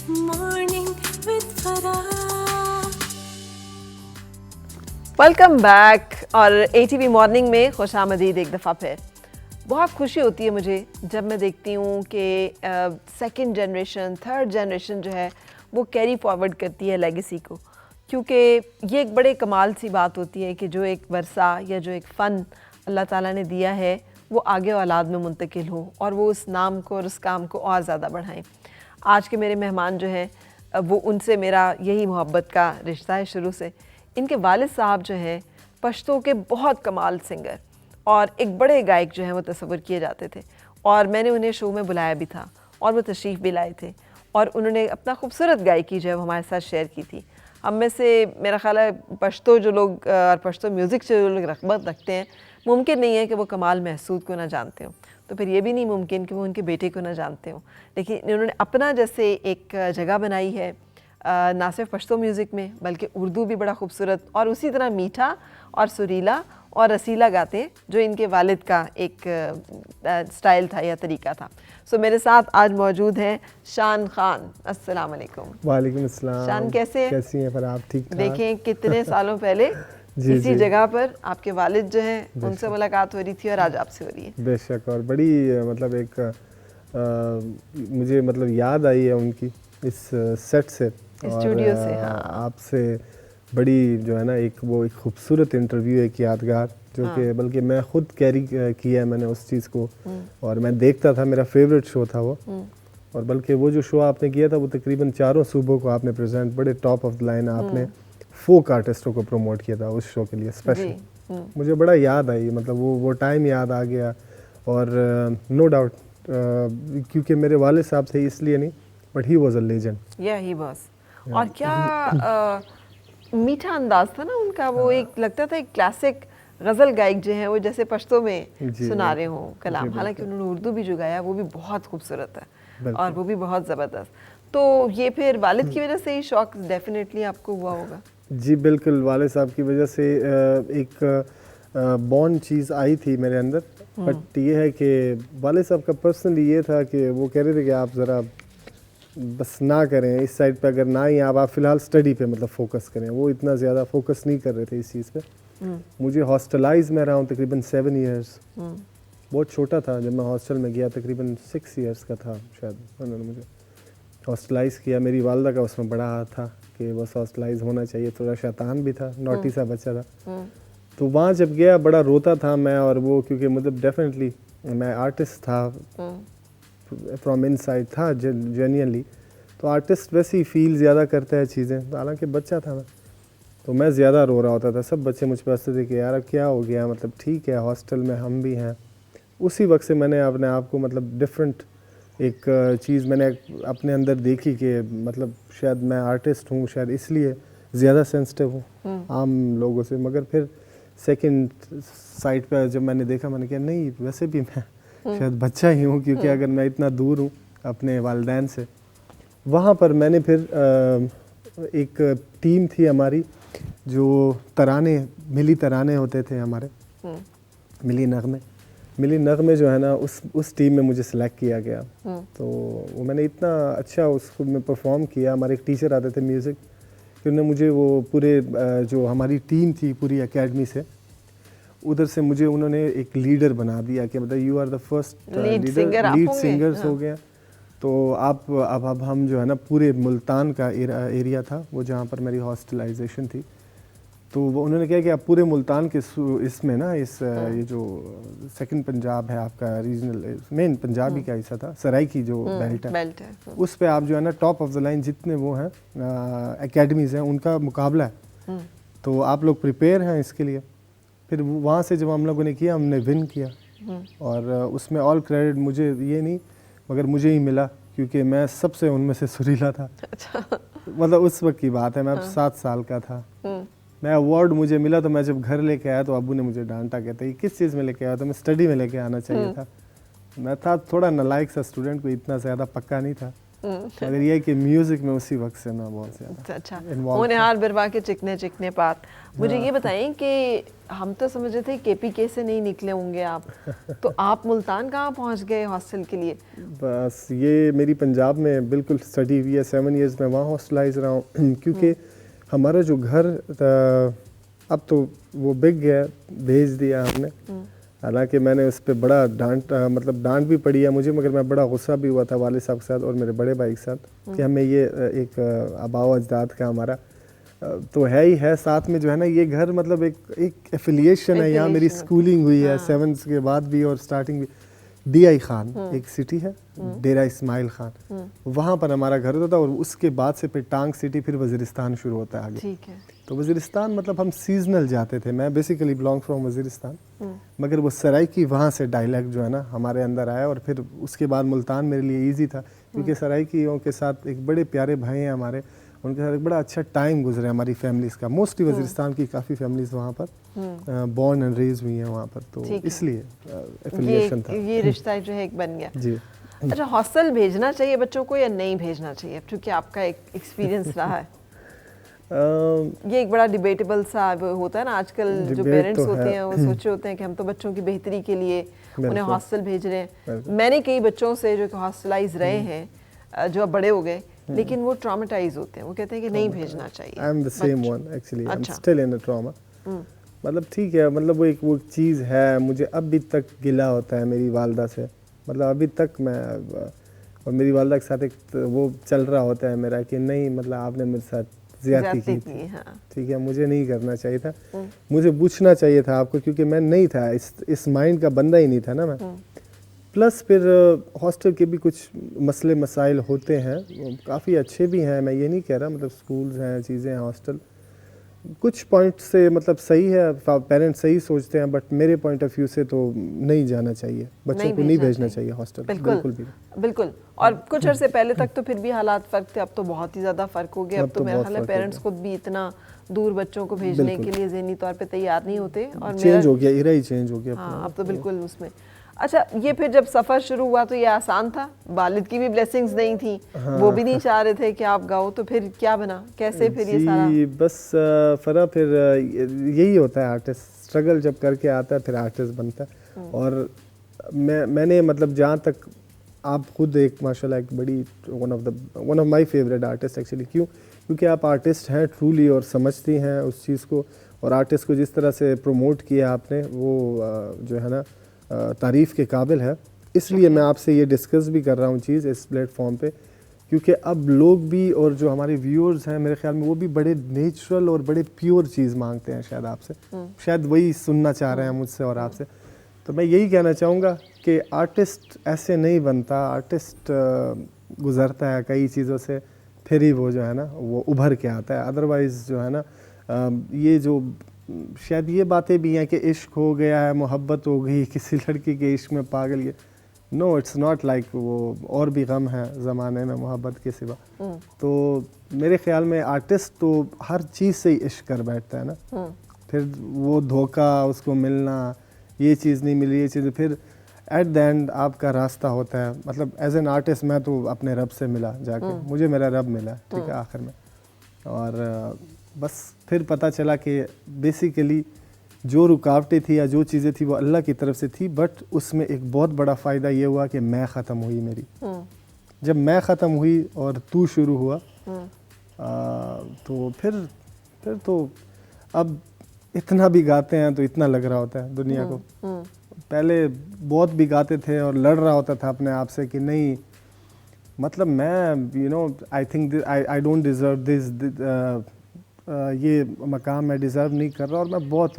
Morning with Farah. Welcome back और ATV morning में खुशामदीद एक दफ़ा फिर। बहुत खुशी होती है मुझे जब मैं देखती हूँ कि सेकंड जनरेशन थर्ड जनरेशन जो है वो कैरी फॉरवर्ड करती है लेगेसी को, क्योंकि ये एक बड़े कमाल सी बात होती है कि जो एक वर्सा या जो एक फ़न अल्लाह ताला ने दिया है वो आगे औलाद में मुंतकिल हो और वो उस नाम को और उस काम को और ज़्यादा बढ़ाएं। आज के मेरे मेहमान जो हैं वो उनसे मेरा यही मोहब्बत का रिश्ता है शुरू से। इनके वालिद साहब जो हैं पश्तो के बहुत कमाल सिंगर और एक बड़े गायक जो हैं वो तस्वुर किए जाते थे, और मैंने उन्हें शो में बुलाया भी था और वो तशरीफ़ भी लाए थे और उन्होंने अपना खूबसूरत गायकी जो है वो हमारे साथ शेयर की थी। हम में से मेरा ख़्याल है पश्तो जो लोग और पश्तो म्यूज़िक से जो लोग रग़बत रखते हैं, मुमकिन नहीं है कि वो कमाल महसूद को ना जानते हो, तो फिर ये भी नहीं मुमकिन कि वो उनके बेटे को ना जानते हो। लेकिन इन्होंने अपना जैसे एक जगह बनाई है ना सिर्फ पश्तो म्यूज़िक में बल्कि उर्दू भी बड़ा खूबसूरत और उसी तरह मीठा और सुरीला और रसीला गाते हैं, जो इनके वालिद का एक स्टाइल था या तरीका था। सो मेरे साथ आज मौजूद हैं शान खान। अस्सलाम वालेकुम। वालेकुम अस्सलाम। शान कैसे हैं? कैसी हैं? पर आप ठीक ठाक? देखें कितने सालों पहले इसी जगह पर आपके वालिद जो हैं उनसे मुलाकात हो रही थी और आज आपसे हो रही है। बेशक, और बड़ी मतलब एक मुझे मतलब याद आई है उनकी इस सेट से, स्टूडियो से। हाँ, आपसे बड़ी जो है ना एक वो एक खूबसूरत इंटरव्यू एक यादगार जो कि बल्कि मैं खुद कैरी किया है मैंने उस चीज़ को, और मैं देखता था, मेरा फेवरेट शो था वो। और बल्कि वो जो शो आपने किया था वो तकरीबन चारों सूबों को आपने प्रेजेंट, बड़े टॉप ऑफ द लाइन आपने फोक आर्टिस्टों को प्रमोट किया था उस शो के लिए स्पेशल। मुझे बड़ा याद आई, मतलब वो टाइम याद आ गया। और नो डाउट क्योंकि मेरे वाले साहब थे इसलिए नहीं, but he was a legend. या ही बॉस। और क्या मीठा अंदाज था ना उनका, वो एक लगता था एक क्लासिक गज़ल गायक जो हैं वो जैसे पश्तो में सुना रहे हों कलाम। हालांकि उन्होंने उर्दू भी जो गाया वो भी बहुत खूबसूरत है और वो भी बहुत ज़बरदस्त। तो ये फिर वालिद की वजह से ही शौक डेफिनेटली आपको हुआ होगा? जी बिल्कुल, वाले साहब की वजह से एक बॉन्ड चीज़ आई थी मेरे अंदर। बट ये है कि वाले साहब का पर्सनली ये था कि वो कह रहे थे कि आप ज़रा बस ना करें इस साइड पे, अगर ना ही आप फ़िलहाल स्टडी पे मतलब फोकस करें। वो इतना ज़्यादा फोकस नहीं कर रहे थे इस चीज़ पे। मुझे हॉस्टलाइज में रहा हूँ तकरीबन 7 इयर्स। बहुत छोटा था जब मैं हॉस्टल में गया, तकरीबन 6 इयर्स का था शायद। उन्होंने मुझे हॉस्टलाइज़ किया। मेरी वालदा का उसमें बड़ा हाथ था कि बस हॉस्टलाइज होना चाहिए। थोड़ा शैतान भी था, नॉटी सा बच्चा था। तो वहाँ जब गया बड़ा रोता था मैं और वो, क्योंकि मतलब डेफिनेटली मैं आर्टिस्ट था, फ्रॉम इनसाइड था जेन्युइनली। तो आर्टिस्ट वैसे ही फील ज़्यादा करता है चीज़ें, हालांकि बच्चा था मैं, तो मैं ज़्यादा रो रहा होता था। सब बच्चे मुझ पर हंसते थे कि यार अब क्या हो गया, मतलब ठीक है हॉस्टल में हम भी हैं। उसी वक्त से मैंने अपने आप को मतलब डिफरेंट एक चीज़ मैंने अपने अंदर देखी कि मतलब शायद मैं आर्टिस्ट हूँ, शायद इसलिए ज़्यादा सेंसिटिव हूँ आम लोगों से। मगर फिर सेकंड साइड पे जब मैंने देखा, मैंने कहा नहीं वैसे भी मैं शायद बच्चा ही हूँ, क्योंकि अगर मैं इतना दूर हूँ अपने वालिदैन से। वहाँ पर मैंने फिर एक टीम थी हमारी जो तराने, मिली तराने होते थे हमारे, मिली नग़मे जो है ना, उस टीम में मुझे सिलेक्ट किया गया। तो वो मैंने इतना अच्छा उसको मैं परफॉर्म किया। हमारे एक टीचर आते थे म्यूज़िक, कि उन्होंने मुझे वो पूरे जो हमारी टीम थी पूरी एकेडमी से, उधर से मुझे उन्होंने एक लीडर बना दिया कि मतलब you are the first lead singers हो गया। तो आप अब हम जो है ना पूरे मुल्तान का एरिया था वो जहाँ पर मेरी हॉस्टलाइजेशन थी, तो वो उन्होंने कहा कि आप पूरे मुल्तान के इसमें ना ये जो सेकंड पंजाब है आपका रीजनल, मेन पंजाबी का हिस्सा था, सराय की जो बेल्ट है उस पे आप जो है ना टॉप ऑफ द लाइन जितने वो हैं एकेडमीज़ हैं उनका मुकाबला है। तो आप लोग प्रिपेयर हैं इसके लिए। फिर वहाँ से जब हम लोगों ने किया, हमने विन किया, और उसमें ऑल क्रेडिट मुझे ये नहीं मगर मुझे ही मिला, क्योंकि मैं सबसे उनमें से सुरीला था। मतलब उस वक्त की बात है, मैं 7 साल का था। मैं अवार्ड मुझे मिला, तो मैं जब घर लेके आया तो अब्बू ने मुझे डांटा, कहते हैं किस चीज़ में लेके आया, तो मैं स्टडी में लेके आना चाहिए था। मैं था थोड़ा नालायक सा स्टूडेंट, कोई इतना ज़्यादा पक्का नहीं था। मगर ये है कि म्यूज़िक में उसी वक्त से मैं बहुत ज़्यादा अच्छा involved होने था। हार बिरवा के चिकने चिकने पात। मुझे ये बताएं कि हम तो समझ रहे थे KPK से नहीं निकले होंगे आप, तो आप मुल्तान कहाँ पहुँच गए हॉस्टल के लिए? बस ये मेरी पंजाब में बिल्कुल स्टडी हुई है, 7 इयर्स में वहाँ हॉस्टलाइज रहा हूँ क्योंकि हमारा जो घर था, अब तो वो बिक गया, भेज दिया हमने। हालांकि मैंने उस पर बड़ा डांट भी पड़ी है मुझे, मगर मैं बड़ा गुस्सा भी हुआ था वालिद साहब के साथ और मेरे बड़े भाई के साथ कि हमें ये एक आबाओ अजदाद का हमारा तो है ही है, साथ में जो है ना ये घर मतलब एक एफिलिएशन है, यहाँ मेरी स्कूलिंग हुई है 7th के बाद भी और स्टार्टिंग भी। DI खान एक सिटी है, डेरा इस्माइल खान, वहाँ पर हमारा घर होता था और उसके बाद से फिर टांग सिटी, फिर वज़ीरिस्तान शुरू होता है आगे। ठीक है। तो वज़ीरिस्तान मतलब हम सीजनल जाते थे, मैं बेसिकली बिलोंग फ्रॉम वज़ीरिस्तान, मगर वो सराइकी वहाँ से डायलेक्ट जो है ना हमारे अंदर आया और फिर उसके बाद मुल्तान मेरे लिए ईजी था क्योंकि सराइकियों के साथ एक बड़े प्यारे भाई हैं हमारे, उनके साथ एक बड़ा अच्छा टाइम गुजरा हमारी फैमिलीज़ का। मोस्टली वज़ीरिस्तान की काफ़ी फैमिलीज़ वहाँ पर बॉर्न एंड रेज हुई हैं वहाँ पर, तो इसलिए एफिलिएशन था। ये रिश्ता जो है एक बन गया। जी। अच्छा, हॉस्टल भेजना चाहिए बच्चों को या नहीं भेजना चाहिए, क्योंकि आपका एक एक्सपीरियंस रहा है? ये एक बड़ा डिबेटेबल सा वो होता है ना आजकल, जो पेरेंट्स तो होते हैं वो सोचे होते हैं कि हम तो बच्चों की बेहतरी के लिए उन्हें हॉस्टल भेज रहे हैं। मैंने कई बच्चों से जो कि हॉस्टलाइज रहे हैं जो अब बड़े हो गए, लेकिन वो ट्रॉमेटाइज होते हैं, वो कहते हैं कि नहीं भेजना चाहिए। I am the same one actually, I am अच्छा। Still in a trauma. मतलब ठीक है, मतलब वो चीज़ है, मुझे अभी तक गिला होता है मेरी वालदा से, मतलब अभी तक मैं और मेरी वालदा के साथ एक वो चल रहा होता है मेरा कि नहीं मतलब आपने मेरे साथ ज़्यादती की थी। हाँ। ठीक है, मुझे नहीं करना चाहिए था, मुझे पूछना चाहिए था आपको, क्योंकि मैं नहीं था इस माइंड का बंदा ही नहीं था ना मैं। प्लस फिर हॉस्टल के भी कुछ मसले मसाइल होते हैं, काफ़ी अच्छे भी हैं, मैं ये नहीं कह रहा, मतलब स्कूल्स हैं, चीज़ें हैं, हॉस्टल कुछ पॉइंट से मतलब सही है, पेरेंट्स सही सोचते हैं, बट मेरे पॉइंट ऑफ व्यू से तो नहीं जाना चाहिए, बच्चों को नहीं भेजना चाहिए हॉस्टल, बिल्कुल भी। बिल्कुल। और कुछ अर्से पहले तक तो फिर भी हालात फ़र्क थे, अब तो बहुत ही ज़्यादा फ़र्क हो गया। अब तो मेरा ख्याल है पेरेंट्स खुद भी इतना दूर बच्चों को भेजने के लिए ज़हनी तौर पे तैयार नहीं होते, और चेंज हो गया, इरा ही चेंज हो गया। हाँ, अब तो बिल्कुल उसमें। अच्छा, ये फिर जब सफ़र शुरू हुआ तो ये आसान था? वालिद की भी ब्लेसिंग्स नहीं थी, वो भी नहीं चाह रहे थे कि आप गाओ, तो फिर क्या बना, कैसे फिर ये सारा? बस फरा फिर यही होता है, आर्टिस्ट स्ट्रगल जब करके आता है फिर आर्टिस्ट बनता है। और मैंने मतलब जहाँ तक आप खुद एक माशाल्लाह एक बड़ी one of my favourite artist actually, क्योंकि आप आर्टिस्ट हैं ट्रूली और समझती हैं उस चीज़ को, और आर्टिस्ट को जिस तरह से प्रमोट किया आपने वो जो है ना तारीफ़ के काबिल है। इसलिए मैं आपसे ये डिस्कस भी कर रहा हूँ चीज़ इस प्लेटफॉर्म पे, क्योंकि अब लोग भी और जो हमारे व्यूअर्स हैं मेरे ख्याल में वो भी बड़े नेचुरल और बड़े प्योर चीज़ मांगते हैं शायद आपसे, शायद वही सुनना चाह रहे हैं मुझसे और आपसे। तो मैं यही कहना चाहूँगा कि आर्टिस्ट ऐसे नहीं बनता, आर्टिस्ट गुज़रता है कई चीज़ों से, फिर ही वो जो है ना वो उभर के आता है। अदरवाइज़ जो है ना ये जो शायद ये बातें भी हैं कि इश्क हो गया है, मोहब्बत हो गई, किसी लड़की के इश्क में पागल, ये नो, इट्स नॉट लाइक, वो और भी गम है ज़माने में मोहब्बत के सिवा। तो मेरे ख्याल में आर्टिस्ट तो हर चीज़ से ही इश्क कर बैठता है ना, फिर वो धोखा उसको मिलना, ये चीज़ नहीं मिली, ये चीज़, फिर एट द एंड आपका रास्ता होता है। मतलब एज एन आर्टिस्ट मैं तो अपने रब से मिला जाके, मुझे मेरा रब मिला, ठीक है, आखिर में। और बस फिर पता चला कि बेसिकली जो रुकावटें थी या जो चीज़ें थी वो अल्लाह की तरफ से थी, बट उसमें एक बहुत बड़ा फ़ायदा ये हुआ कि मैं ख़त्म हुई मेरी। जब मैं ख़त्म हुई और तू शुरू हुआ, तो फिर तो अब इतना भी गाते हैं तो इतना लग रहा होता है दुनिया को। पहले बहुत भी गाते थे और लड़ रहा होता था अपने आप से कि नहीं, मतलब मैं you know I think I don't deserve this, ये मकाम मैं डिज़र्व नहीं कर रहा, और मैं बहुत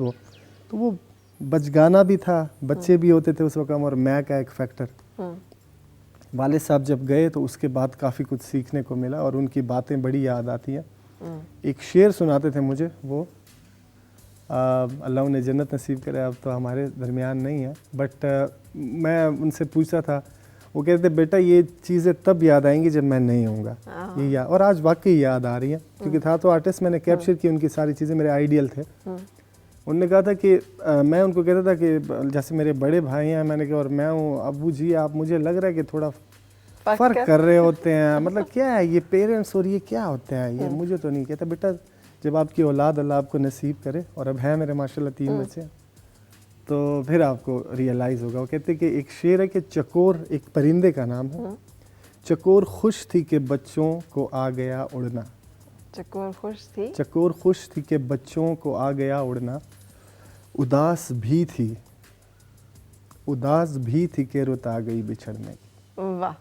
तो वो बचगाना भी था, बच्चे भी होते थे उस वक्त, और मैं का एक फैक्टर। वालिद साहब जब गए तो उसके बाद काफ़ी कुछ सीखने को मिला और उनकी बातें बड़ी याद आती हैं। एक शेर सुनाते थे मुझे वो, अल्लाह उन्हें जन्नत नसीब करे, अब तो हमारे दरमियान नहीं है, बट मैं उनसे पूछता था, वो कहते थे बेटा ये चीज़ें तब याद आएंगी जब मैं नहीं होऊंगा, ये याद, और आज वाकई याद आ रही है, क्योंकि था तो आर्टिस्ट, मैंने कैप्चर की उनकी सारी चीज़ें, मेरे आइडियल थे। उन्होंने कहा था कि मैं उनको कहता था कि जैसे मेरे बड़े भाई हैं, मैंने कहा और मैं हूँ, अबू जी आप, मुझे लग रहा है कि थोड़ा फर्क कर रहे होते हैं। मतलब क्या है ये पेरेंट्स और ये क्या होते हैं, ये मुझे तो नहीं कहता। बेटा जब आपकी औलाद अल्लाह आपको नसीब करे, और अब है मेरे माशाल्लाह 3 बच्चे, तो फिर आपको रियलाइज़ होगा। वो कहते हैं कि एक शेर है कि चकोर, एक परिंदे का नाम है, चकोर खुश थी कि बच्चों को आ गया उड़ना। चकोर खुश थी, चकोर खुश थी कि बच्चों को आ गया उड़ना, उदास भी थी, उदास भी थी कि रुत आ गई बिछड़ने की। वाह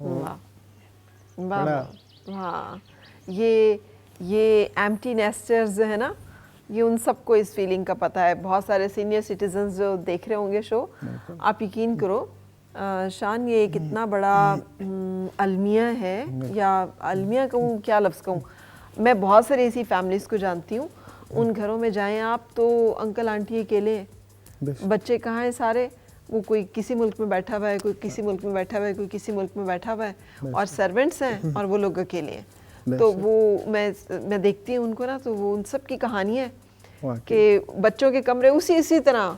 वाह वाह बड़ा- वाह। हाँ, ये एम्प्टी नेस्टर्स जो है ना, ये उन सबको इस फीलिंग का पता है। बहुत सारे सीनियर सिटीजन्स जो देख रहे होंगे शो, आप यकीन करो शान, ये कितना बड़ा अलमिया है, या अलमिया कहूँ क्या लफ्ज़ कहूँ। मैं बहुत सारी ऐसी फैमिलीज़ को जानती हूँ, उन घरों में जाएं आप तो अंकल आंटी अकेले हैं, बच्चे कहाँ हैं सारे, वो कोई किसी मुल्क में बैठा हुआ है, कोई किसी मुल्क में बैठा हुआ है, कोई किसी मुल्क में बैठा हुआ है, और सर्वेंट्स हैं और वो लोग अकेले हैं। तो वो मैं देखती हूँ उनको ना, तो वो उन सब की कहानी है कि बच्चों के कमरे उसी तरह।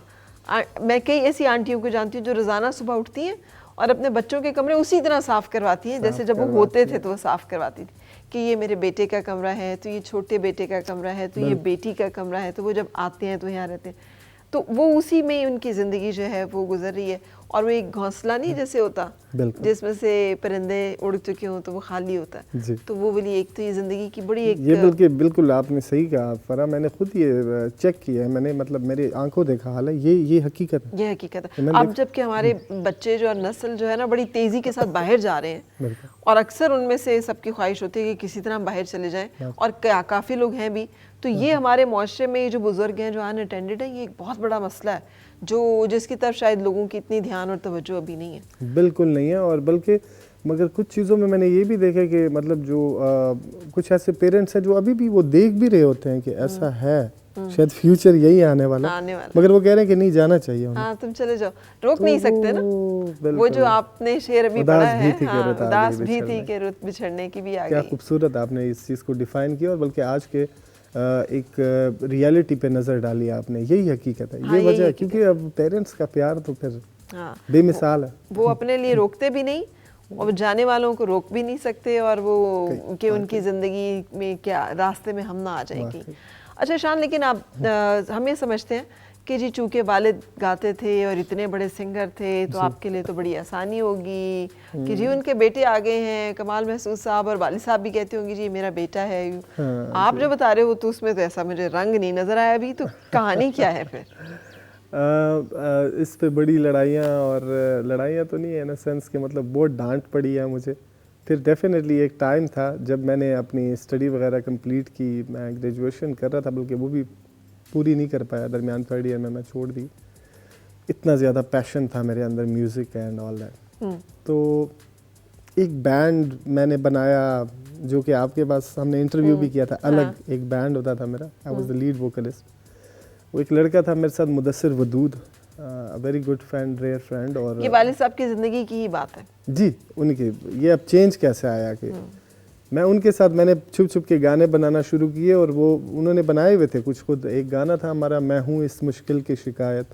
मैं कई ऐसी आंटियों को जानती हूँ जो रोज़ाना सुबह उठती हैं और अपने बच्चों के कमरे उसी तरह साफ़ करवाती हैं जैसे जब वो होते थे तो वो साफ़ करवाती थी, कि ये मेरे बेटे का कमरा है, तो ये छोटे बेटे का कमरा है, तो ये बेटी का कमरा है, तो वो जब आते हैं तो यहाँ रहते हैं। तो वो उसी में उनकी ज़िंदगी जो है वो गुजर रही है। और वो एक घोंसला नहीं जैसे होता जिसमें से परिंदे उड़ चुके हों तो वो खाली होता है, तो वो वाली एक तो ये ज़िंदगी की बड़ी एक, ये बिल्कुल आपने सही कहा फरा। मैंने खुद ये चेक किया है, मैंने मतलब मेरे आंखों देखा हाल है, ये हकीकत है, ये हकीकत है। अब जबकि हमारे बच्चे जो है नस्ल जो है ना बड़ी तेज़ी के साथ बाहर जा रहे हैं, और अक्सर उनमें से सबकी ख्वाहिश होती है कि किसी तरह बाहर चले जाएं, और काफ़ी लोग हैं भी। तो ये हमारे माशरे में ये जो बुज़ुर्ग हैं जो अनअटेंडेड हैं, ये एक बहुत बड़ा मसला है जिसकी तरफ शायद लोगों की इतनी ध्यान और तवज्जो अभी नहीं है। बिल्कुल नहीं है। और बल्कि मगर कुछ चीज़ों में मैंने ये भी देखा कि मतलब जो कुछ ऐसे पेरेंट्स हैं जो अभी भी वो देख भी रहे होते हैं कि ऐसा है, शायद फ्यूचर यही आने वाला, मगर वो कह रहे हैं कि नहीं जाना चाहिए उन्हें। हाँ, तुम चले जाओ, रोक नहीं सकते ना। वो जो आपने शेर अभी पढ़ा है, उदास भी थी कि रुत बिछड़ने की भी आ गई। क्या खूबसूरत आपने इस चीज़ को डिफाइन किया, और बल्कि आज के एक रियलिटी पे नज़र डाली आपने। यही हकीकत है, ये वजह है, क्योंकि अब पेरेंट्स का प्यार तो फिर बेमिसाल है। वो अपने लिए रोकते भी नहीं और जाने वालों को रोक भी नहीं सकते, और वो कि उनकी ज़िंदगी में क्या रास्ते में हम ना आ जाएंगे। अच्छा शान, लेकिन आप हम ये समझते हैं कि जी चूँकि वालिद गाते थे और इतने बड़े सिंगर थे तो आपके लिए तो बड़ी आसानी होगी कि जी उनके बेटे आ गए हैं, कमाल महसूस साहब और वालिद साहब भी कहते होंगे जी मेरा बेटा है। आप जो बता रहे हो तो उसमें तो ऐसा मुझे रंग नहीं नज़र आया अभी, तो कहानी क्या है फिर? इस पे बड़ी लड़ाइयाँ तो नहीं है ना सेंस के, मतलब बहुत डांट पड़ी है मुझे। फिर डेफिनेटली एक टाइम था जब मैंने अपनी स्टडी वगैरह कंप्लीट की, मैं ग्रेजुएशन कर रहा था, बल्कि वो भी पूरी नहीं कर पाया, दरमियान 3rd ईयर में मैं छोड़ दी। इतना ज़्यादा पैशन था मेरे अंदर म्यूज़िक एंड ऑल दैट। तो एक बैंड मैंने बनाया जो कि आपके पास हमने इंटरव्यू भी किया था, अलग एक बैंड होता था मेरा, I was the lead vocalist. वो एक लड़का था मेरे साथ, Mudassir Wadood, very good friend, rare friend. और ये वालिद साहब की ज़िंदगी की ही बात है जी, उनकी ये अब चेंज कैसे आया कि मैं उनके साथ मैंने छुप छुप के गाने बनाना शुरू किए, और वो उन्होंने बनाए हुए थे कुछ खुद। एक गाना था हमारा, मैं हूँ इस मुश्किल की शिकायत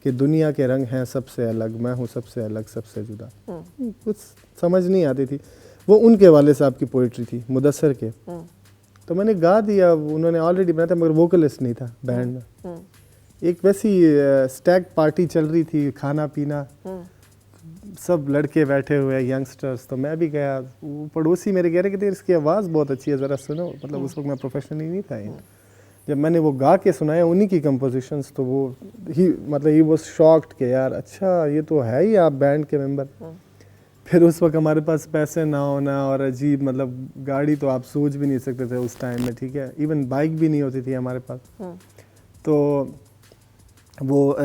कि दुनिया के रंग हैं सबसे अलग, मैं हूँ सबसे अलग सबसे जुदा। कुछ समझ नहीं आती थी, वो उनके वाले साहब की पोइट्री थी, मुदस्सिर के। तो मैंने गा दिया, उन्होंने ऑलरेडी बनाया था मगर वोकलिस्ट नहीं था बैंड में। एक वैसी स्टैग पार्टी चल रही थी, खाना पीना, सब लड़के बैठे हुए यंगस्टर्स, तो मैं भी गया। वो पड़ोसी मेरे कह रहे कि इसकी आवाज़ बहुत अच्छी है, ज़रा सुनो। मतलब उस वक्त मैं प्रोफेशनली नहीं था। जब मैंने वो गा के सुनाया उन्हीं की कंपोजिशंस, तो वो ही वाज शॉक्ड कि यार अच्छा ये तो है ही आप बैंड के मेंबर। फिर उस वक्त हमारे पास पैसे ना होना, और अजीब मतलब गाड़ी तो आप सोच भी नहीं सकते थे उस टाइम में, ठीक है, इवन बाइक भी नहीं होती थी हमारे पास। तो वो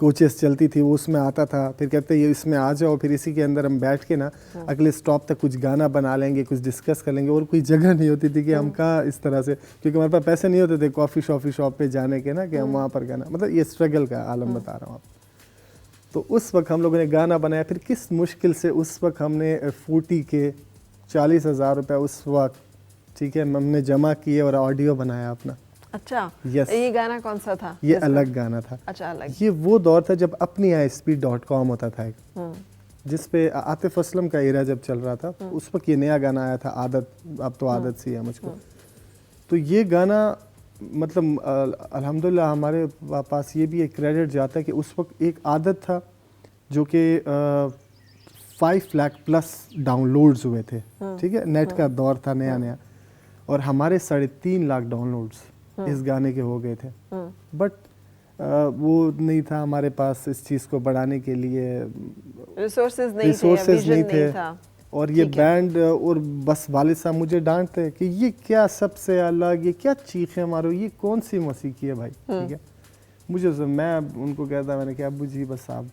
कोचेस चलती थी, वो उसमें आता था, फिर कहते ये इसमें आ जाओ, फिर इसी के अंदर हम बैठ के ना अगले स्टॉप तक कुछ गाना बना लेंगे, कुछ डिस्कस कर लेंगे। और कोई जगह नहीं होती थी कि हम कहाँ इस तरह से, क्योंकि हमारे पास पैसे नहीं होते थे कॉफ़ी शॉप पे जाने के ना, कि हम वहाँ पर गाना, मतलब ये स्ट्रगल का आलम बता रहा हूँ आप। तो उस वक्त हम लोगों ने गाना बनाया, फिर किस मुश्किल से उस वक्त हमने 40 के 40,000 रुपये उस वक्त, ठीक है, हमने जमा किए और ऑडियो बनाया अपना। अच्छा, yes. ये गाना कौन सा था? ये अलग गाना था। अच्छा, अलग। ये वो दौर था जब अपनी ISP.com होता था एक, जिस पे आतिफ असलम का एरा जब चल रहा था, उस वक्त ये नया गाना आया था आदत, अब तो आदत सी है मुझको। तो ये गाना मतलब अल्हम्दुलिल्लाह हमारे पास ये भी एक क्रेडिट जाता है कि उस वक्त एक आदत था जो कि 5 लाख प्लस डाउनलोड्स हुए थे, ठीक है, नेट का दौर था नया नया, और हमारे 3.5 लाख डाउनलोड्स इस गाने के हो गए थे। बट वो नहीं था हमारे पास इस चीज़ को बढ़ाने के लिए, रिसोर्सेज नहीं थे। और ये बैंड और बस वालिद साहब मुझे डांटते कि ये क्या सबसे अलग, ये क्या चीखें मारो, ये कौन सी मौसीकी है भाई, ठीक है। मुझे मैं उनको कहता, मैंने कहा अबू जी बस आप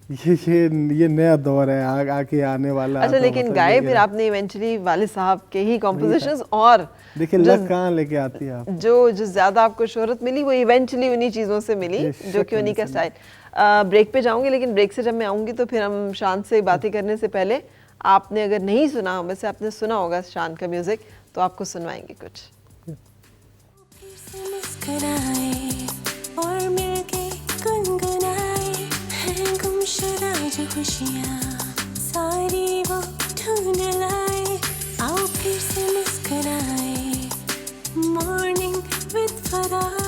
ये नया दौर है आके आने वाला। अच्छा, तो लेकिन मतलब गाए फिर आपने इवेंचुअली वालिद साहब के ही कॉम्पोजिशंस, और देखिए लग कहाँ लेके आती है आप। जो ज्यादा आपको शोहरत मिली वो इवेंचुअली उन्हीं चीज़ों से मिली जो कि उन्हीं का स्टाइल। ब्रेक पे जाऊंगी, लेकिन ब्रेक से जब मैं आऊंगी तो फिर हम शान से बातें करने से पहले आपने अगर नहीं सुना, वैसे आपने सुना होगा शान का म्यूजिक, तो आपको सुनवाएंगे कुछ। और मिलके गुनगुनाए हैं गुमशुदा जो खुशियाँ सारी वो ढूंढ लाए, आओ फिर से मुस्कुराए मॉर्निंग विद फराह।